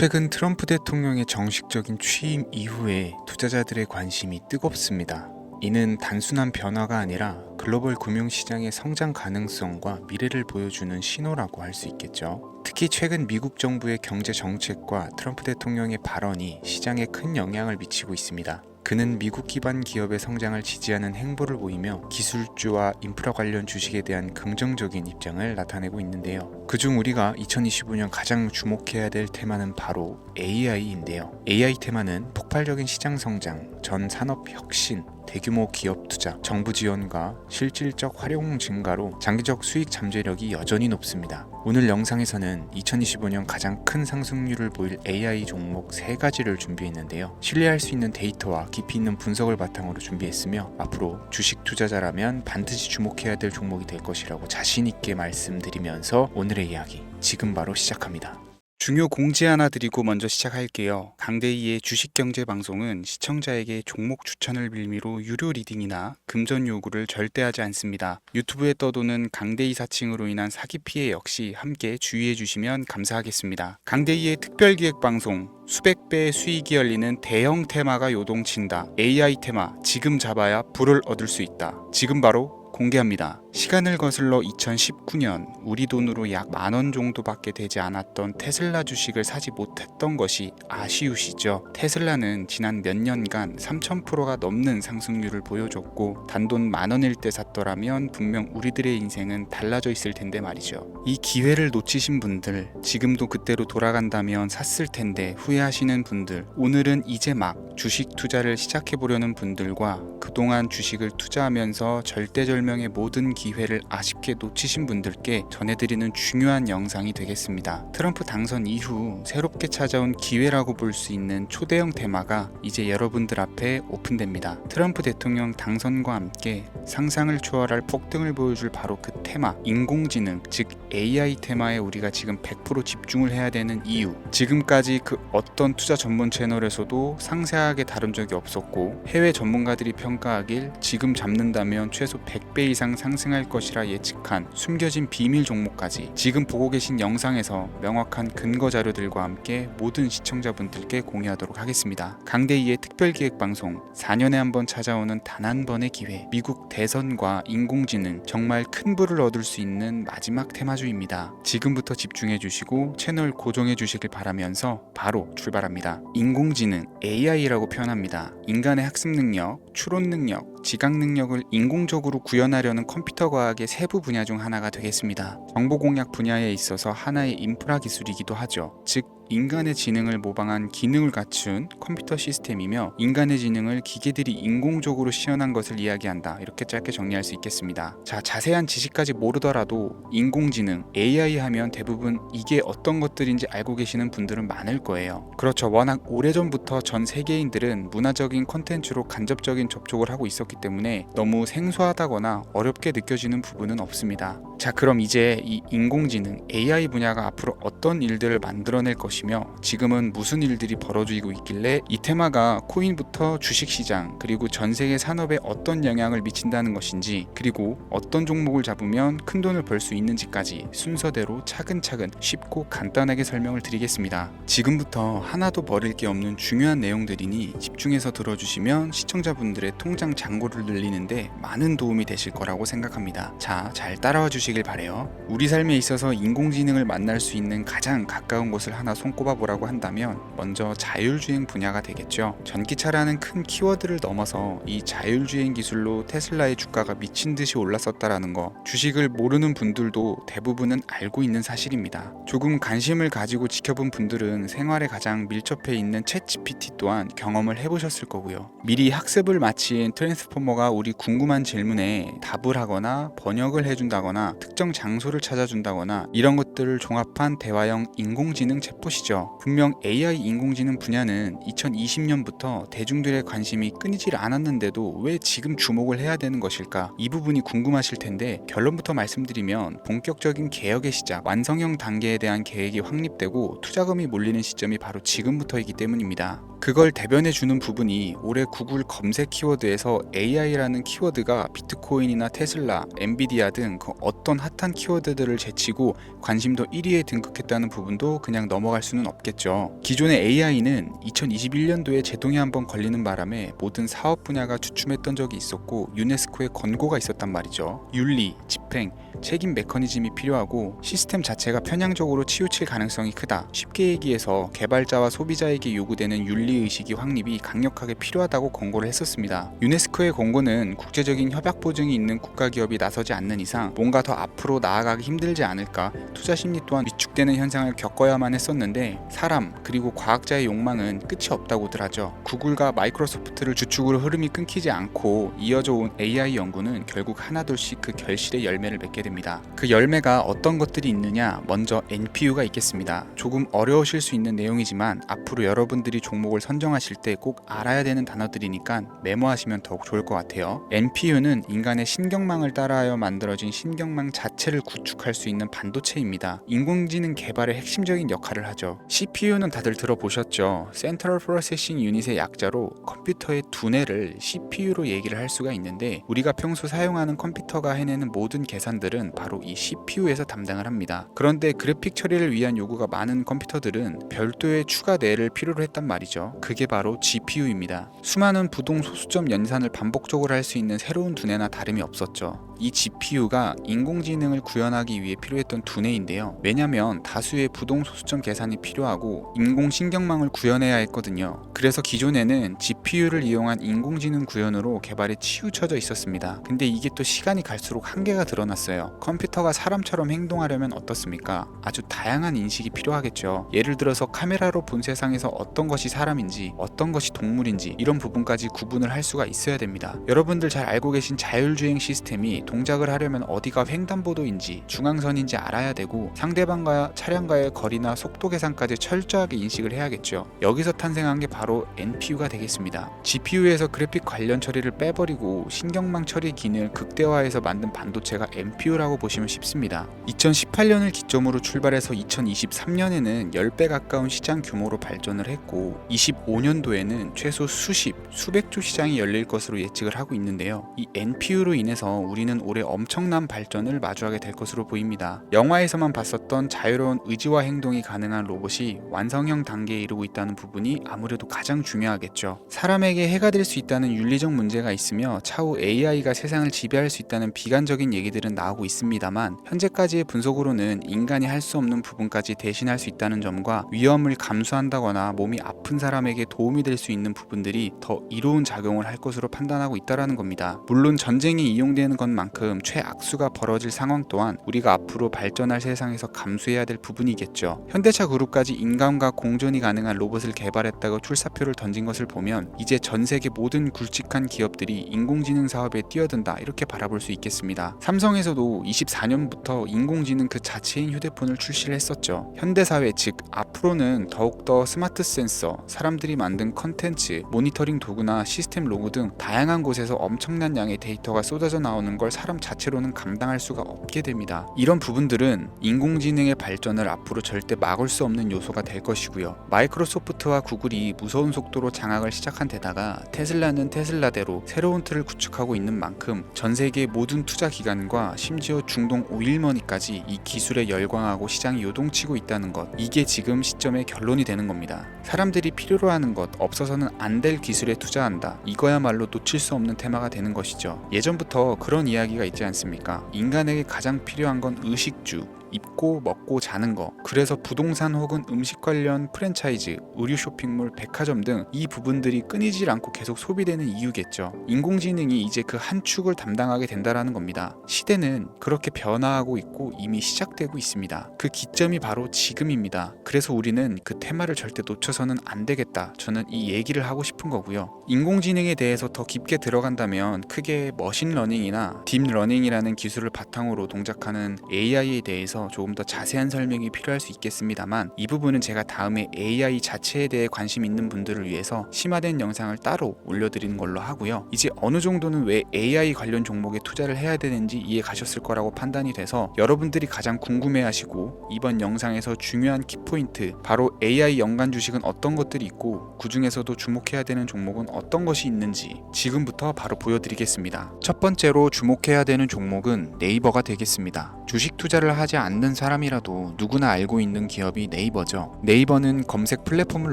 최근 트럼프 대통령의 정식적인 취임 이후에 투자자들의 관심이 뜨겁습니다. 이는 단순한 변화가 아니라 글로벌 금융시장의 성장 가능성과 미래를 보여주는 신호라고 할 수 있겠죠. 특히 최근 미국 정부의 경제 정책과 트럼프 대통령의 발언이 시장에 큰 영향을 미치고 있습니다. 그는 미국 기반 기업의 성장을 지지하는 행보를 보이며 기술주와 인프라 관련 주식에 대한 긍정적인 입장을 나타내고 있는데요. 그중 우리가 2025년 가장 주목해야 될 테마는 바로 AI인데요. AI 테마는 폭발적인 시장 성장, 전 산업 혁신, 대규모 기업 투자, 정부 지원과 실질적 활용 증가로 장기적 수익 잠재력이 여전히 높습니다. 오늘 영상에서는 2025년 가장 큰 상승률을 보일 AI 종목 3가지를 준비했는데요. 신뢰할 수 있는 데이터와 깊이 있는 분석을 바탕으로 준비했으며 앞으로 주식 투자자라면 반드시 주목해야 될 종목이 될 것이라고 자신 있게 말씀드리면서 오늘의 이야기 지금 바로 시작합니다. 중요 공지 하나 드리고 먼저 시작할게요. 강대희의 주식경제방송은 시청자에게 종목 추천을 빌미로 유료 리딩이나 금전 요구를 절대 하지 않습니다. 유튜브에 떠도는 강대희 사칭으로 인한 사기 피해 역시 함께 주의해 주시면 감사하겠습니다. 강대희의 특별기획방송 수백 배의 수익이 열리는 대형 테마가 요동친다. AI 테마 지금 잡아야 불을 얻을 수 있다. 지금 바로 공개합니다. 시간을 거슬러 2019년 우리 돈으로 약 10,000원 정도밖에 되지 않았던 테슬라 주식을 사지 못했던 것이 아쉬우시죠? 테슬라는 지난 몇 년간 3000%가 넘는 상승률을 보여줬고 단돈 10,000원일 때 샀더라면 분명 우리들의 인생은 달라져 있을 텐데 말이죠. 이 기회를 놓치신 분들, 지금도 그때로 돌아간다면 샀을 텐데 후회하시는 분들, 오늘은 이제 막 주식 투자를 시작해보려는 분들과 그동안 주식을 투자하면서 절대절명의 모든 기회를 아쉽게 놓치신 분들께 전해드리는 중요한 영상이 되겠습니다. 트럼프 당선 이후 새롭게 찾아온 기회라고 볼 수 있는 초대형 테마가 이제 여러분들 앞에 오픈됩니다. 트럼프 대통령 당선과 함께 상상을 초월할 폭등을 보여줄 바로 그 테마, 인공지능, 즉 AI 테마에 우리가 지금 100% 집중을 해야 되는 이유, 지금까지 그 어떤 투자 전문 채널에서도 상세하게 다룬 적이 없었고 해외 전문가들이 평가하길 지금 잡는다면 최소 100배 이상 상승할 것이라 예측한 숨겨진 비밀 종목까지 지금 보고 계신 영상에서 명확한 근거 자료들과 함께 모든 시청자분들께 공유하도록 하겠습니다. 강대희의 특별기획방송 4년에 한 번 찾아오는 단 한 번의 기회, 미국 대선과 인공지능 정말 큰 부를 얻을 수 있는 마지막 테마주입니다. 지금부터 집중해 주시고 채널 고정해 주시길 바라면서 바로 출발합니다. 인공지능 AI라고 표현합니다. 인간의 학습 능력, 추론 능력, 지각 능력을 인공적으로 구현하려는 컴퓨터 과학의 세부 분야 중 하나가 되겠습니다. 정보 공략 분야에 있어서 하나의 인프라 기술이기도 하죠. 즉 인간의 지능을 모방한 기능을 갖춘 컴퓨터 시스템이며 인간의 지능을 기계들이 인공적으로 시연한 것을 이야기한다. 이렇게 짧게 정리할 수 있겠습니다. 자, 자세한 지식까지 모르더라도 인공지능, AI 하면 대부분 이게 어떤 것들인지 알고 계시는 분들은 많을 거예요. 그렇죠. 워낙 오래전부터 전 세계인들은 문화적인 콘텐츠로 간접적인 접촉을 하고 있었기 때문에 너무 생소하다거나 어렵게 느껴지는 부분은 없습니다. 자, 그럼 이제 이 인공지능, AI 분야가 앞으로 어떤 일들을 만들어낼 것이며 지금은 무슨 일들이 벌어지고 있길래 이 테마가 코인부터 주식시장 그리고 전 세계 산업에 어떤 영향을 미친다는 것인지, 그리고 어떤 종목을 잡으면 큰 돈을 벌 수 있는지까지 순서대로 차근차근 쉽고 간단하게 설명을 드리겠습니다. 지금부터 하나도 버릴 게 없는 중요한 내용들이니 집중해서 들어주시면 시청자분들의 통장 잔고를 늘리는데 많은 도움이 되실 거라고 생각합니다. 자, 잘 따라와 주시길 바래요. 우리 삶에 있어서 인공지능을 만날 수 있는 가장 가까운 곳을 하나 손꼽아 보라고 한다면 먼저 자율주행 분야가 되겠죠. 전기차라는 큰 키워드를 넘어서 이 자율주행 기술로 테슬라의 주가가 미친 듯이 올랐었다라는 거, 주식을 모르는 분들도 대부분은 알고 있는 사실입니다. 조금 관심을 가지고 지켜본 분들은 생활에 가장 밀접해 있는 챗GPT 또한 경험을 해보셨을 거고요. 미리 학습을 마친 트랜스포머가 우리 궁금한 질문에 답을 하거나 번역을 해준다거나 특정 장소를 찾아준다거나 이런 것들을 종합한 대화형 인공지능 챗봇이죠. 분명 AI 인공지능 분야는 2020년부터 대중들의 관심이 끊이질 않았는데도 왜 지금 주목을 해야 되는 것일까? 이 부분이 궁금하실 텐데 결론부터 말씀드리면 본격적인 개혁의 시작, 완성형 단계에 대한 계획이 확립되고 투자금이 몰리는 시점이 바로 지금부터이기 때문입니다. 그걸 대변해주는 부분이 올해 구글 검색 키워드에서 AI라는 키워드가 비트코인이나 테슬라, 엔비디아 등 그 없었던 핫한 키워드들을 제치고 관심도 1위에 등극했다는 부분도 그냥 넘어갈 수는 없겠죠. 기존의 AI는 2021년도에 제동이 한번 걸리는 바람에 모든 사업 분야가 주춤했던 적이 있었고 유네스코의 권고가 있었단 말이죠. 윤리, 집행, 책임 메커니즘이 필요하고 시스템 자체가 편향적으로 치우칠 가능성이 크다. 쉽게 얘기해서 개발자와 소비자에게 요구되는 윤리의식이 확립이 강력하게 필요하다고 권고를 했었습니다. 유네스코의 권고는 국제적인 협약 보증이 있는 국가 기업이 나서지 않는 이상 뭔가 더 앞으로 나아가기 힘들지 않을까, 투자 심리 또한 위축되는 현상을 겪어야만 했었는데 사람 그리고 과학자의 욕망은 끝이 없다고들 하죠. 구글과 마이크로소프트를 주축으로 흐름이 끊기지 않고 이어져 온 AI 연구는 결국 하나둘씩 그 결실의 열매를 맺게 됩니다. 그 열매가 어떤 것들이 있느냐, 먼저 NPU가 있겠습니다. 조금 어려우실 수 있는 내용이지만 앞으로 여러분들이 종목을 선정하실 때 꼭 알아야 되는 단어들이니까 메모하시면 더욱 좋을 것 같아요. NPU는 인간의 신경망을 따라하여 만들어진 신경망 자체를 구축할 수 있는 반도체입니다. 인공지능 개발의 핵심적인 역할을 하죠. CPU는 다들 들어보셨죠? Central Processing Unit의 약자로 컴퓨터의 두뇌를 CPU로 얘기를 할 수가 있는데 우리가 평소 사용하는 컴퓨터가 해내는 모든 계산들은 바로 이 CPU에서 담당을 합니다. 그런데 그래픽 처리를 위한 요구가 많은 컴퓨터들은 별도의 추가 뇌를 필요로 했단 말이죠. 그게 바로 GPU입니다. 수많은 부동 소수점 연산을 반복적으로 할 수 있는 새로운 두뇌나 다름이 없었죠. 이 GPU가 인공지능을 구현하기 위해 필요했던 두뇌인데요. 왜냐면 다수의 부동 소수점 계산이 필요하고 인공신경망을 구현해야 했거든요. 그래서 기존에는 GPU를 이용한 인공지능 구현으로 개발에 치우쳐져 있었습니다. 근데 이게 또 시간이 갈수록 한계가 드러났어요. 컴퓨터가 사람처럼 행동하려면 어떻습니까? 아주 다양한 인식이 필요하겠죠. 예를 들어서 카메라로 본 세상에서 어떤 것이 사람인지 어떤 것이 동물인지 이런 부분까지 구분을 할 수가 있어야 됩니다. 여러분들 잘 알고 계신 자율주행 시스템이 동작을 하려면 어디가 횡단보도인지 중앙선인지 알아야 되고 상대방과 차량과의 거리나 속도 계산까지 철저하게 인식을 해야겠죠. 여기서 탄생한 게 바로 NPU가 되겠습니다. GPU에서 그래픽 관련 처리를 빼버리고 신경망 처리 기능을 극대화해서 만든 반도체가 NPU라고 보시면 쉽습니다. 2018년을 기점으로 출발해서 2023년에는 10배 가까운 시장 규모로 발전을 했고 25년도에는 최소 수백조 시장이 열릴 것으로 예측을 하고 있는데요. 이 NPU로 인해서 우리는 올해 엄청난 발전을 마주하게 될 것으로 보입니다. 영화에서만 봤었던 자유로운 의지와 행동이 가능한 로봇이 완성형 단계에 이르고 있다는 부분이 아무래도 가장 중요하겠죠. 사람에게 해가 될 수 있다는 윤리적 문제가 있으며 차후 AI가 세상을 지배할 수 있다는 비관적인 얘기들은 나오고 있습니다만 현재까지의 분석으로는 인간이 할 수 없는 부분까지 대신할 수 있다는 점과 위험을 감수한다거나 몸이 아픈 사람에게 도움이 될 수 있는 부분들이 더 이로운 작용을 할 것으로 판단하고 있다는 겁니다. 물론 전쟁에 이용되는 것만큼 최악수가 벌어질 상황 또한 우리가 앞으로 발전할 세상에서 감수해야 될 부분이겠죠. 현대차 그룹까지 인간과 공존이 가능한 로봇을 개발했다고 출사표를 던진 것을 보면 이제 전 세계 모든 굵직한 기업들이 인공지능 사업에 뛰어든다 이렇게 바라볼 수 있겠습니다. 삼성에서도 24년부터 인공지능 그 자체인 휴대폰을 출시를 했었죠. 현대사회 즉 앞으로는 더욱더 스마트 센서, 사람들이 만든 컨텐츠, 모니터링 도구나 시스템 로고 등 다양한 곳에서 엄청난 양의 데이터가 쏟아져 나오는 걸 사람 자체로는 감당할 수가 없게 됩니다. 이런 부분들은 인공지능의 발전을 앞으로 절대 막을 수 없는 요소가 될 것이고요. 마이크로소프트와 구글이 무서운 속도로 장악을 시작한 데다가 테슬라는 테슬라대로 새로운 틀을 구축하고 있는 만큼 전 세계 모든 투자 기관과 심지어 중동 오일머니까지 이 기술에 열광하고 시장이 요동치고 있다는 것, 이게 지금 시점의 결론이 되는 겁니다. 사람들이 필요로 하는 것, 없어서는 안 될 기술에 투자한다. 이거야말로 놓칠 수 없는 테마가 되는 것이죠. 예전부터 그런 이야기가 있지 않습니까? 인간에게 가장 필요한 건 의식주, 입고 먹고 자는 거. 그래서 부동산 혹은 음식 관련 프랜차이즈, 의류 쇼핑몰, 백화점 등 이 부분들이 끊이질 않고 계속 소비되는 이유겠죠. 인공지능이 이제 그 한 축을 담당하게 된다라는 겁니다. 시대는 그렇게 변화하고 있고 이미 시작되고 있습니다. 그 기점이 바로 지금입니다. 그래서 우리는 그 테마를 절대 놓쳐서는 안 되겠다. 저는 이 얘기를 하고 싶은 거고요. 인공지능에 대해서 더 깊게 들어간다면 크게 머신러닝이나 딥러닝이라는 기술을 바탕으로 동작하는 AI에 대해서 대해서 조금 더 자세한 설명이 필요할 수 있겠습니다만, 이 부분은 제가 다음에 AI 자체에 대해 관심 있는 분들을 위해서 심화된 영상을 따로 올려드리는 걸로 하고요. 이제 어느 정도는 왜 AI 관련 종목에 투자를 해야 되는지 이해 가셨을 거라고 판단이 돼서, 여러분들이 가장 궁금해하시고 이번 영상에서 중요한 키포인트, 바로 AI 연관 주식은 어떤 것들이 있고 그 중에서도 주목해야 되는 종목은 어떤 것이 있는지 지금부터 바로 보여드리겠습니다. 첫 번째로 주목해야 되는 종목은 네이버가 되겠습니다. 주식 투자를 하지 않는 사람이라도 누구나 알고 있는 기업이 네이버죠. 네이버는 검색 플랫폼을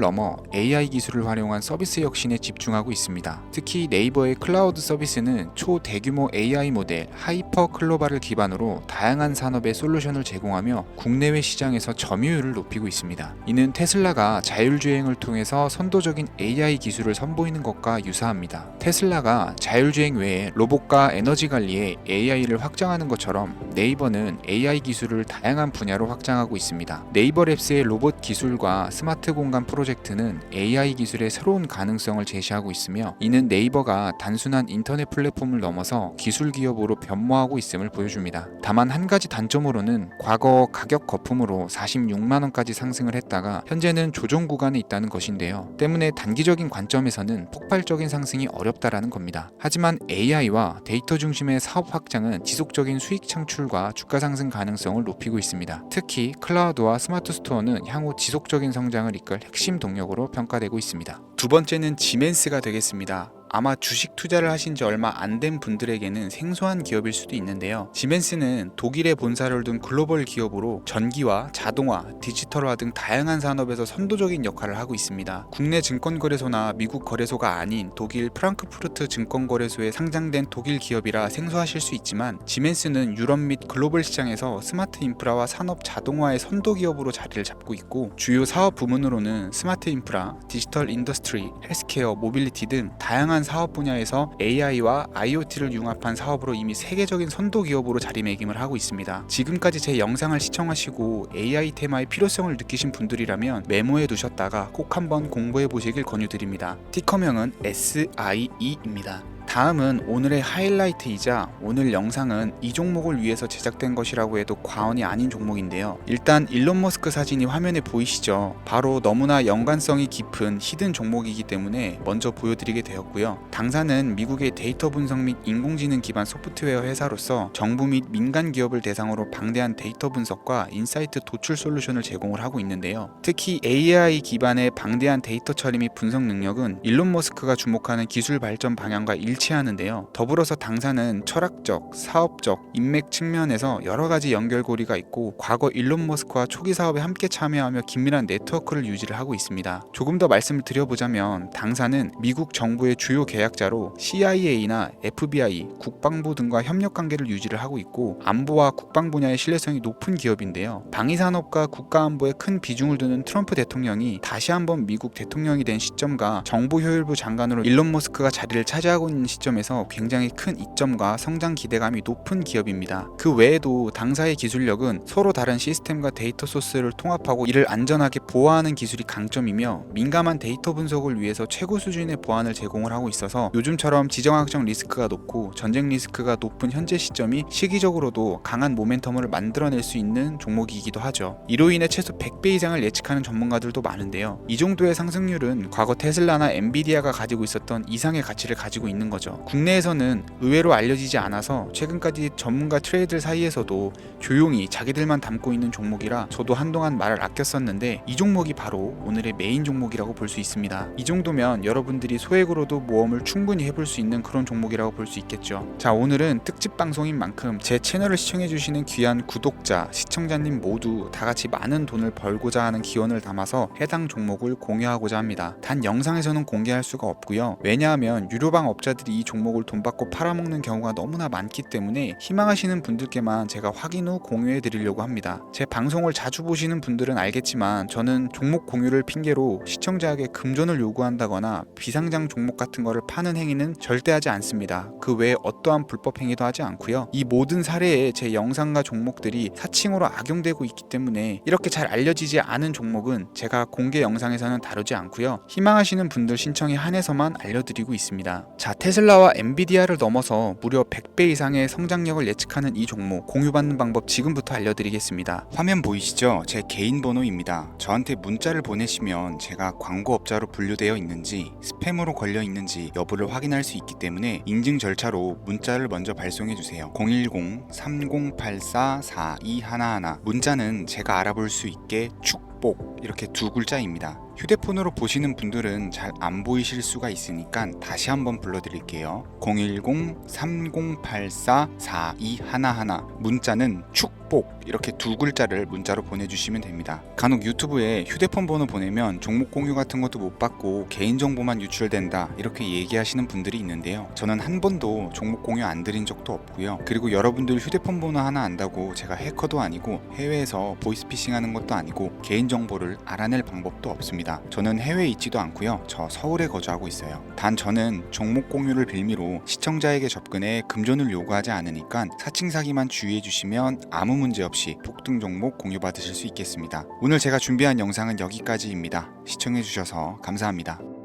넘어 AI 기술을 활용한 서비스 혁신에 집중하고 있습니다. 특히 네이버의 클라우드 서비스는 초대규모 AI 모델 하이퍼 클로바를 기반으로 다양한 산업의 솔루션을 제공하며 국내외 시장에서 점유율을 높이고 있습니다. 이는 테슬라가 자율주행을 통해서 선도적인 AI 기술을 선보이는 것과 유사합니다. 테슬라가 자율주행 외에 로봇과 에너지 관리에 AI를 확장하는 것처럼 네이버는 AI 기술을 다양한 분야로 확장하고 있습니다. 네이버랩스의 로봇 기술과 스마트 공간 프로젝트는 AI 기술의 새로운 가능성을 제시하고 있으며, 이는 네이버가 단순한 인터넷 플랫폼을 넘어서 기술 기업으로 변모하고 있음을 보여줍니다. 다만 한 가지 단점으로는 과거 가격 거품으로 46만 원까지 상승을 했다가 현재는 조정 구간에 있다는 것인데요. 때문에 단기적인 관점에서는 폭발적인 상승이 어렵다라는 겁니다. 하지만 AI와 데이터 중심의 사업 확장은 지속적인 수익 창출과 주가 상승 가능성을 높이고 있습니다. 특히 클라우드와 스마트 스토어는 향후 지속적인 성장을 이끌 핵심 동력으로 평가되고 있습니다. 두 번째는 지멘스가 되겠습니다. 아마 주식 투자를 하신 지 얼마 안 된 분들에게는 생소한 기업일 수도 있는데요. 지멘스는 독일에 본사를 둔 글로벌 기업으로 전기와 자동화, 디지털화 등 다양한 산업에서 선도적인 역할을 하고 있습니다. 국내 증권거래소나 미국 거래소가 아닌 독일 프랑크푸르트 증권거래소에 상장된 독일 기업이라 생소하실 수 있지만, 지멘스는 유럽 및 글로벌 시장에서 스마트 인프라와 산업 자동화의 선도 기업으로 자리를 잡고 있고, 주요 사업 부문으로는 스마트 인프라, 디지털 인더스트리, 헬스케어, 모빌리티 등 다양한 사업 분야에서 AI와 IoT를 융합한 사업으로 이미 세계적인 선도 기업으로 자리매김을 하고 있습니다. 지금까지 제 영상을 시청하시고 AI 테마의 필요성을 느끼신 분들이라면 메모해 두셨다가 꼭 한번 공부해 보시길 권유드립니다. 티커명은 SIE입니다. 다음은 오늘의 하이라이트이자 오늘 영상은 이 종목을 위해서 제작된 것이라고 해도 과언이 아닌 종목인데요. 일단 일론 머스크 사진이 화면에 보이시죠? 바로 너무나 연관성이 깊은 히든 종목이기 때문에 먼저 보여드리게 되었고요. 당사는 미국의 데이터 분석 및 인공지능 기반 소프트웨어 회사로서 정부 및 민간 기업을 대상으로 방대한 데이터 분석과 인사이트 도출 솔루션을 제공을 하고 있는데요. 특히 AI 기반의 방대한 데이터 처리 및 분석 능력은 일론 머스크가 주목하는 기술 발전 방향과 일치하는데요. 더불어서 당사는 철학적, 사업적, 인맥 측면에서 여러 가지 연결고리가 있고, 과거 일론 머스크와 초기 사업에 함께 참여하며 긴밀한 네트워크를 유지를 하고 있습니다. 조금 더 말씀을 드려보자면, 당사는 미국 정부의 주요 계약자로 CIA나 FBI, 국방부 등과 협력 관계를 유지를 하고 있고, 안보와 국방 분야의 신뢰성이 높은 기업인데요. 방위산업과 국가안보에 큰 비중을 두는 트럼프 대통령이 다시 한번 미국 대통령이 된 시점과 정보효율부 장관으로 일론 머스크가 자리를 차지하고 있는 시점에서 굉장히 큰 이점과 성장 기대감이 높은 기업입니다. 그 외에도 당사의 기술력은 서로 다른 시스템과 데이터 소스를 통합하고 이를 안전하게 보호하는 기술이 강점이며, 민감한 데이터 분석을 위해서 최고 수준의 보안을 제공을 하고 있어서 요즘처럼 지정학적 리스크가 높고 전쟁 리스크가 높은 현재 시점이 시기적으로도 강한 모멘텀을 만들어낼 수 있는 종목이기도 하죠. 이로 인해 최소 100배 이상을 예측하는 전문가들도 많은데요. 이 정도의 상승률은 과거 테슬라나 엔비디아가 가지고 있었던 이상의 가치를 가지고 있는 거죠. 국내에서는 의외로 알려지지 않아서 최근까지 전문가 트레이들 사이에서도 조용히 자기들만 담고 있는 종목이라 저도 한동안 말을 아꼈었는데, 이 종목이 바로 오늘의 메인 종목이라고 볼 수 있습니다. 이 정도면 여러분들이 소액으로도 모험을 충분히 해볼 수 있는 그런 종목이라고 볼 수 있겠죠. 자, 오늘은 특집 방송인 만큼 제 채널을 시청해주시는 귀한 구독자, 시청자님 모두 다같이 많은 돈을 벌고자 하는 기원을 담아서 해당 종목을 공유하고자 합니다. 단 영상에서는 공개할 수가 없고요. 왜냐하면 유료방 업자들이 이 종목을 돈 받고 팔아먹는 경우가 너무나 많기 때문에 희망하시는 분들께만 제가 확인 후 공유해 드리려고 합니다. 제 방송을 자주 보시는 분들은 알겠지만, 저는 종목 공유를 핑계로 시청자에게 금전을 요구한다거나 비상장 종목 같은 거를 파는 행위는 절대 하지 않습니다. 그 외에 어떠한 불법 행위도 하지 않고요. 이 모든 사례에 제 영상과 종목들이 사칭으로 악용되고 있기 때문에 이렇게 잘 알려지지 않은 종목은 제가 공개 영상에서는 다루지 않고요. 희망하시는 분들 신청에 한해서만 알려드리고 있습니다. 자, 테슬라 테슬라와 엔비디아를 넘어서 무려 100배 이상의 성장력을 예측하는 이 종목 공유받는 방법 지금부터 알려드리겠습니다. 화면 보이시죠? 제 개인 번호입니다. 저한테 문자를 보내시면 제가 광고업자로 분류되어 있는지 스팸으로 걸려 있는지 여부를 확인할 수 있기 때문에 인증 절차로 문자를 먼저 발송해주세요. 010-3084-4211 문자는 제가 알아볼 수 있게 축복 이렇게 두 글자입니다. 휴대폰으로 보시는 분들은 잘 안 보이실 수가 있으니까 다시 한번 불러드릴게요. 010-3084-4211 문자는 축복 이렇게 두 글자를 문자로 보내주시면 됩니다. 간혹 유튜브에 휴대폰 번호 보내면 종목 공유 같은 것도 못 받고 개인정보만 유출된다 이렇게 얘기하시는 분들이 있는데요. 저는 한 번도 종목 공유 안 드린 적도 없고요. 그리고 여러분들 휴대폰 번호 하나 안다고 제가 해커도 아니고 해외에서 보이스피싱 하는 것도 아니고 개인정보를 알아낼 방법도 없습니다. 저는 해외에 있지도 않고요. 저 서울에 거주하고 있어요. 단 저는 종목 공유를 빌미로 시청자에게 접근해 금전을 요구하지 않으니까 사칭 사기만 주의해 주시면 아무 문제 없이 폭등 종목 공유 받으실 수 있겠습니다. 오늘 제가 준비한 영상은 여기까지입니다. 시청해 주셔서 감사합니다.